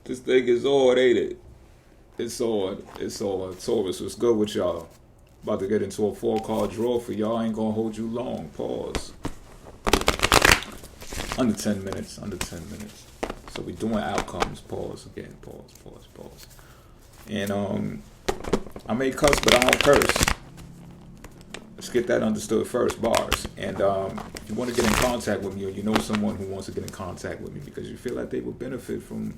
This thing is on, ain't it? It's on. It's on. Taurus, what's good with y'all? About to get into a 4-card draw for y'all. Ain't gonna hold you long. Pause. Under 10 minutes. Under 10 minutes. So we doing outcomes. Pause again. Pause. And I may cuss, but I don't curse. Let's get that understood first. Bars. And if you want to get in contact with me, or you know someone who wants to get in contact with me because you feel like they would benefit from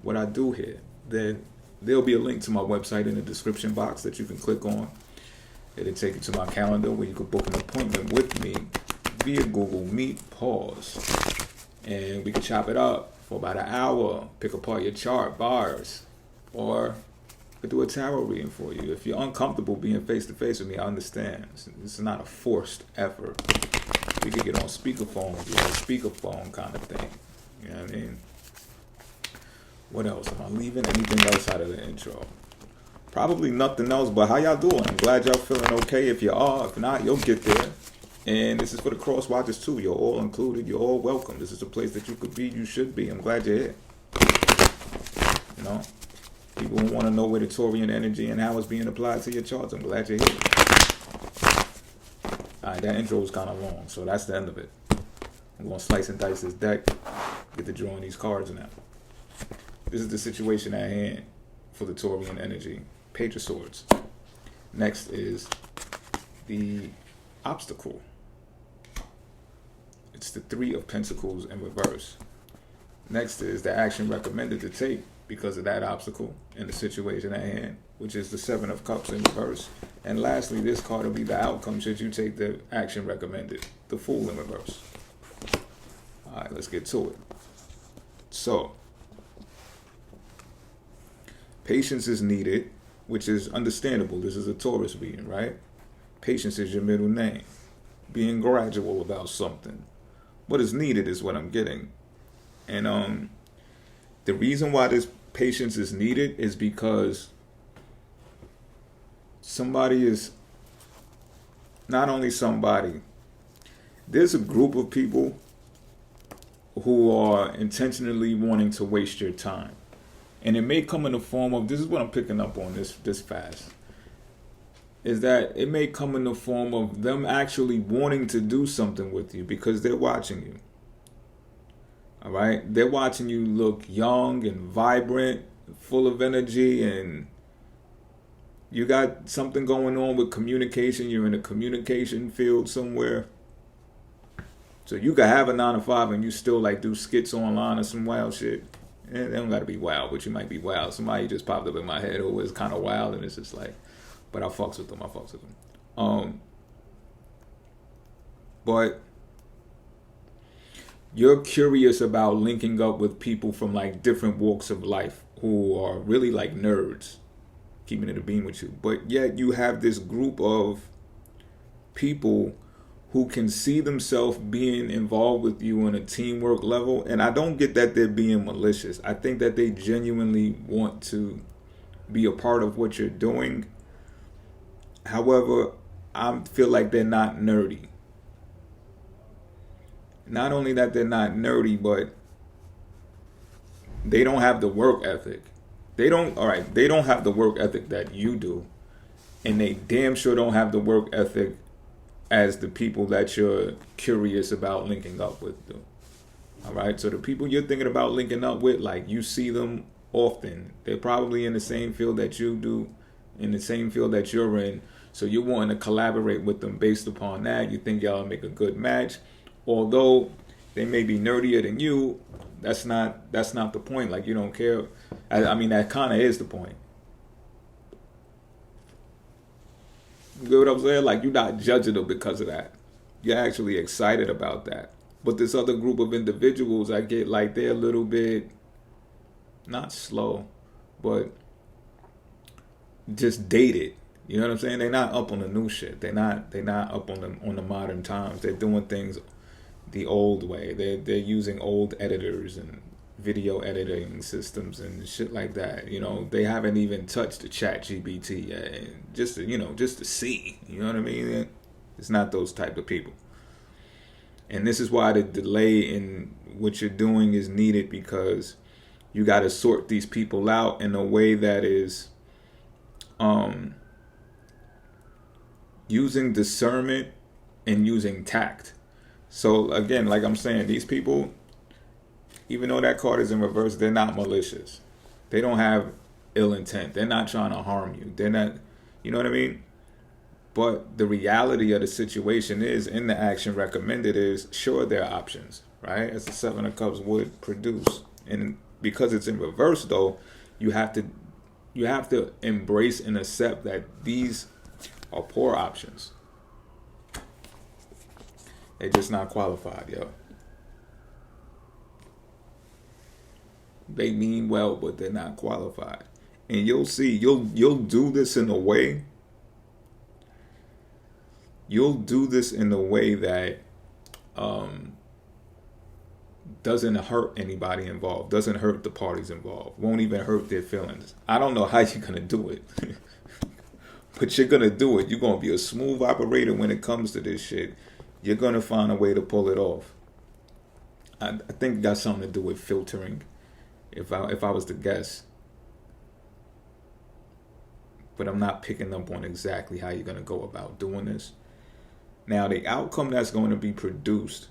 what I do here, then there'll be a link to my website in the description box that you can click on. It'll take you to my calendar where you can book an appointment with me via Google Meet. Pause. And we can chop it up for about an hour. Pick apart your chart, bars. Or I could do a tarot reading for you. If you're uncomfortable being face-to-face with me, I understand. This is not a forced effort. We could get on speakerphone, speakerphone kind of thing. You know what I mean? What else? Am I leaving anything else out of the intro? Probably nothing else, but how y'all doing? I'm glad y'all feeling okay. If you are, if not, you'll get there. And this is for the cross watchers too. You're all included. You're all welcome. This is a place that you could be. You should be. I'm glad you're here. You know, people who want to know where the Taurian energy and how it's being applied to your charts. I'm glad you're here. All right, that intro was kind of long, so that's the end of it. I'm going to slice and dice this deck. Get to drawing these cards now. This is the situation at hand for the Taurian energy. Page of Swords. Next is the obstacle. It's the 3 of Pentacles in reverse. Next is the action recommended to take because of that obstacle in the situation at hand, which is the 7 of Cups in reverse. And lastly, this card will be the outcome should you take the action recommended, the Fool in reverse. All right, let's get to it. So, patience is needed, which is understandable. This is a Taurus reading, right? Patience is your middle name. Being gradual about something. What is needed is what I'm getting. And the reason why this patience is needed is because there's a group of people who are intentionally wanting to waste your time. And it may come in the form of, this is what I'm picking up on this fast, is that it may come in the form of them actually wanting to do something with you because they're watching you. All right? They're watching you look young and vibrant, full of energy, and you got something going on with communication. You're in a communication field somewhere. So you could have a 9 to 5 and you still like do skits online or some wild shit. And they don't got to be wild, but you might be wild. Somebody just popped up in my head who is kind of wild, and it's just like, but I fucks with them. But you're curious about linking up with people from like different walks of life who are really like nerds, keeping it a beam with you. But yet you have this group of people who can see themselves being involved with you on a teamwork level. And I don't get that they're being malicious. I think that they genuinely want to be a part of what you're doing. However, I feel like they're not nerdy. Not only that they're not nerdy, but they don't have the work ethic. They don't have the work ethic that you do. And they damn sure don't have the work ethic as the people that you're curious about linking up with do. All right, so the people you're thinking about linking up with, like you see them often. They're probably in the same field that you do, in the same field that you're in. So you're wanting to collaborate with them based upon that. You think y'all make a good match. Although they may be nerdier than you, that's not the point. Like you don't care. I mean, that kind of is the point. You get what I'm saying? Like, you're not judging them because of that. You're actually excited about that. But this other group of individuals, I get like they're a little bit, not slow, but just dated. You know what I'm saying? They're not up on the new shit. They're not up on the modern times. They're doing things the old way. They're using old editors and video editing systems and shit like that. You know, they haven't even touched the ChatGPT yet. And just to see. You know what I mean? It's not those type of people. And this is why the delay in what you're doing is needed, because you got to sort these people out in a way that is using discernment and using tact. So again, like I'm saying, these people, even though that card is in reverse, they're not malicious. They don't have ill intent. They're not trying to harm you. They're not, you know what I mean? But the reality of the situation is, in the action recommended is, sure, there are options, right? As the Seven of Cups would produce. And because it's in reverse, though, you have to embrace and accept that these are poor options. They're just not qualified, yo. They mean well, but they're not qualified. And you'll see, you'll do this in a way. You'll do this in a way that doesn't hurt anybody involved, doesn't hurt the parties involved, won't even hurt their feelings. I don't know how you're gonna do it, but you're gonna do it. You're gonna be a smooth operator when it comes to this shit. You're gonna find a way to pull it off. I think it got something to do with filtering, if I was to guess. But I'm not picking up on exactly how you're gonna go about doing this. Now, the outcome that's going to be produced,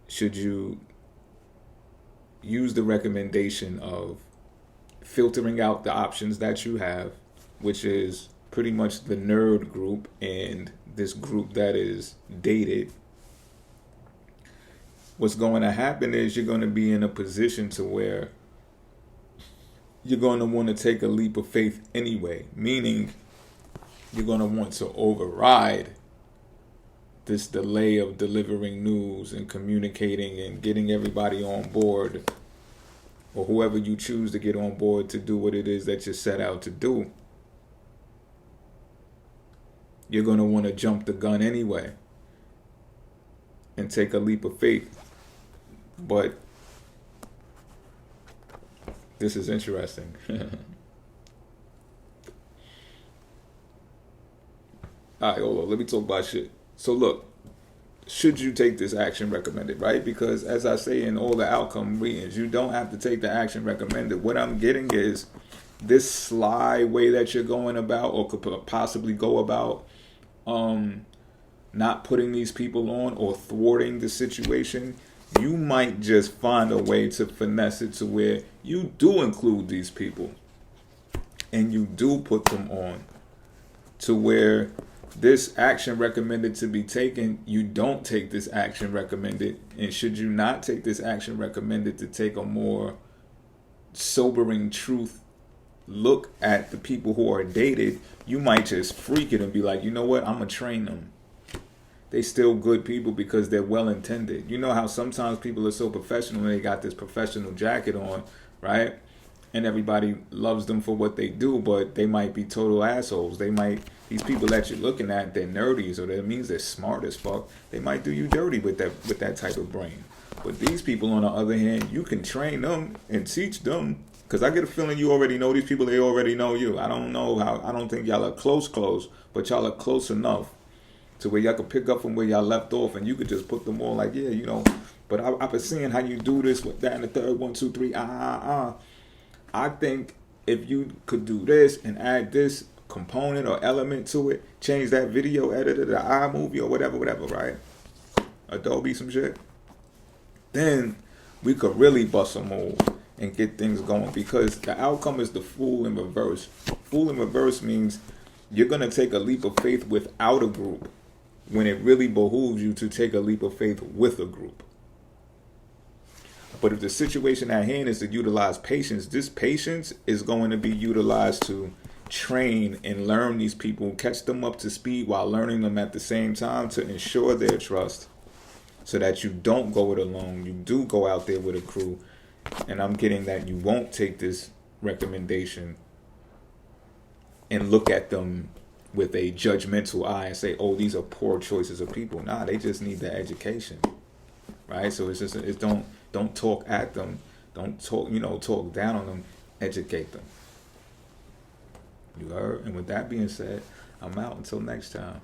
should you use the recommendation of filtering out the options that you have, which is pretty much the nerd group and this group that is dated, what's going to happen is you're going to be in a position to where you're going to want to take a leap of faith anyway, meaning you're going to want to override this delay of delivering news and communicating and getting everybody on board, or whoever you choose to get on board to do what it is that you're set out to do. You're going to want to jump the gun anyway and take a leap of faith. But this is interesting. Alright, hold on. Let me talk about shit. So look, should you take this action recommended, right? Because as I say in all the outcome readings, you don't have to take the action recommended. What I'm getting is this sly way that you're going about, or could possibly go about, not putting these people on or thwarting the situation. You might just find a way to finesse it to where you do include these people and you do put them on, to where this action recommended to be taken, you don't take this action recommended. And should you not take this action recommended to take a more sobering truth look at the people who are dated, you might just freak it and be like, you know what, I'm going to train them. They still good people because they're well intended. You know how sometimes people are so professional and they got this professional jacket on, right? And everybody loves them for what they do, but they might be total assholes. These people that you're looking at, they're nerdies, or that means they're smart as fuck. They might do you dirty with that type of brain. But these people, on the other hand, you can train them and teach them. Because I get a feeling you already know these people, they already know you. I don't think y'all are close, but y'all are close enough to where y'all could pick up from where y'all left off, and you could just put them on like, yeah, you know. But I've been seeing how you do this with that and the third, 1, 2, 3, I think if you could do this and add this component or element to it, change that video editor to iMovie or whatever, right? Adobe, some shit. Then we could really bust a move and get things going, because the outcome is the Fool in reverse. Fool in reverse means you're going to take a leap of faith without a group when it really behooves you to take a leap of faith with a group. But if the situation at hand is to utilize patience, this patience is going to be utilized to train and learn these people, catch them up to speed while learning them at the same time, to ensure their trust, so that you don't go it alone. You do go out there with a crew. And I'm getting that you won't take this recommendation and look at them with a judgmental eye and say, oh, these are poor choices of people. Nah, they just need the education, right? So it's don't talk at them, don't talk down on them, educate them. You heard? And with that being said, I'm out until next time.